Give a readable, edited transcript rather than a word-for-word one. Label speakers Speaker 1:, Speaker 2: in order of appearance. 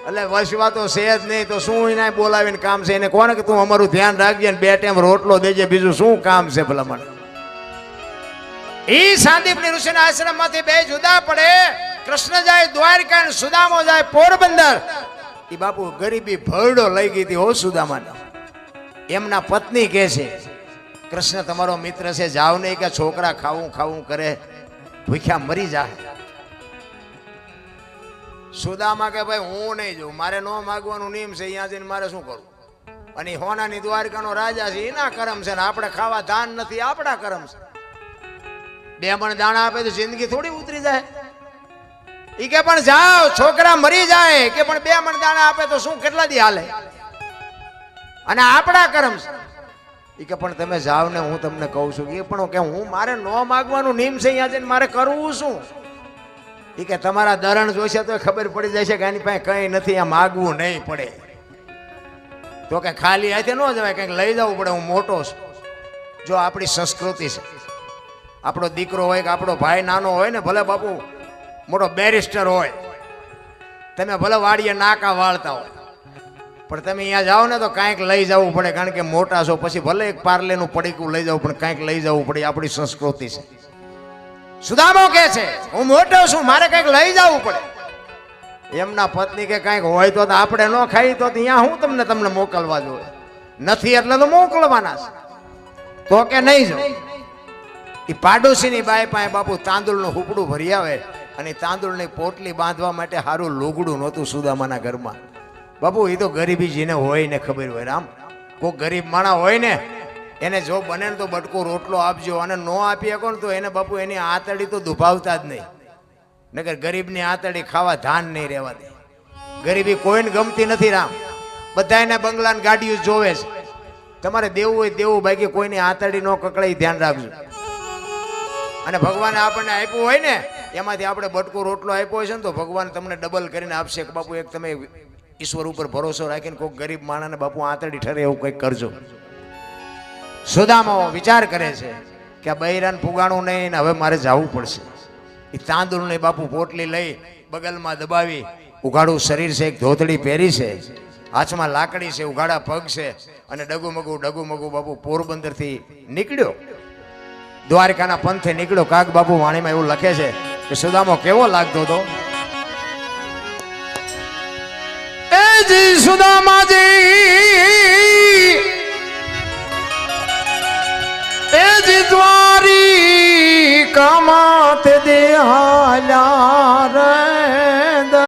Speaker 1: એટલે વસવા તો છે જ નહીં, તો શું એને બોલાવીને કામ છે? એને કોને કે તું અમારું ધ્યાન રાખજે ને 2 ટાઈમ રોટલો દેજે, બીજું શું કામ છે ભલા મને? ઈ સાંદીપની ઋષિના આશ્રમમાંથી બે જુદા પડે. કૃષ્ણ જાય દ્વારકા ને સુદામો જાય પોરબંદર. ઈ બાપુ ગરીબી ભરડો લઈ ગઈ હતી હો સુદામાને. એમના પત્ની કહે છે કૃષ્ણ તમારો મિત્ર છે, જાવ નહીં કે છોકરા ખાવું ખાવું કરે, ભૂખ્યા મરી જાય. સુદામા કે ભાઈ હું નહીં જોઉં, મારે ન માગવાનું નિયમ છે, અહીંયા જઈને મારે શું કરવું? અને હોનાની દ્વારકાનો રાજા છે, એના કરમ છે ને આપણે ખાવા ધાન નથી, આપણા કરમ છે. 2 મણ દાણા આપે તો જિંદગી થોડી ઉતરી જાય? ઈ કે પણ જાઓ, છોકરા મરી જાય કે પણ 2 મણ દાણા આપે તો શું કેટલા દી હાલે? અને આપણા કરમ છે. ઈ કે પણ તમે જાવ ને, હું તમને કહું છું એ પણ કે હું મારે ન માગવાનું નિયમ છે, અહીંયા જઈને મારે કરવું શું? ઈ કે તમારા દરણ જોઈશે તો ખબર પડી જશે કે આની પાસે કઈ નથી, આ માગવું નહીં પડે. તો કે ખાલી હાથે ન જવાય, કંઈક લઈ જવું પડે. હું મોટો છું, જો આપણી સંસ્કૃતિ છે. આપણો દીકરો હોય કે આપણો ભાઈ નાનો હોય ને, ભલે બાપુ મોટો બેરિસ્ટર હોય, તમે ભલે વાડીએ નાકા વાળતા હોય, પણ તમે અહીંયા જાઓ ને તો કાંઈક લઈ જવું પડે, કારણ કે મોટા છો. પછી ભલે એક પાર્લેનું પડીકું લઈ જવું, પણ કાંઈક લઈ જવું પડે. આપણી સંસ્કૃતિ છે. સુદામો કહે છે હું મોટો છું, મારે કંઈક લઈ જવું પડે. એમના પત્ની કે કંઈક હોય તો આપણે ન ખાઈ તો અહીંયા હું તમને મોકલવા જોઈએ? નથી એટલે તો મોકલવાના છે. તો કે નહીં જાઉં. એ પાડોશીની બાઈ પાસે બાપુ તાંદુળનું હુકડું ભરી આવે, અને તાંદુળની પોટલી બાંધવા માટે સારું લુગડું નહોતું સુદામાના ઘરમાં. બાપુ એ તો ગરીબી જેને હોય ને ખબર હોય. રામ, કોઈ ગરીબ માણસ હોય ને એને જો બને ને તો બટકો રોટલો આપજો, અને ન આપી શકો ને તો એને બાપુ એની આંતળી તો દુભાવતા જ નહીં. નકર ગરીબની આંતળી ખાવા ધાન નહીં રહેવા દે. ગરીબી કોઈને ગમતી નથી રામ, બધા એને બંગલા ને ગાડીઓ જોવે છે. તમારે દેવું હોય દેવું, બાકી કોઈની આંતળી ન કકડાય, ધ્યાન રાખજો. અને ભગવાને આપણને આપ્યું હોય ને એમાંથી આપણે બટકો રોટલો આપ્યો હોય છે ને, તો ભગવાન તમને ડબલ કરીને આપશે. કે બાપુ એક તમે ઈશ્વર ઉપર ભરોસો રાખીને કોઈ ગરીબ માણસને બાપુ આંતળી ઠરે એવું કંઈક કરજો. સુદામો વિચાર કરે છે કે આ બૈરાન ફુગાણું નહીં ને હવે મારે જવું પડશે. એ તાંદુળની બાપુ પોટલી લઈ બગલમાં દબાવી, ઉઘાડું શરીર છે, એક ધોતડી પહેરી છે, હાથમાં લાકડી છે, ઉઘાડા પગ છે, અને ડગુમગુ બાપુ પોરબંદરથી નીકળ્યો, દ્વારકાના પંથે નીકળ્યો. કાગ બાપુ વાણીમાં એવું લખે છે કે સુદામો કેવો લાગતો હતો. એ જી સુદામા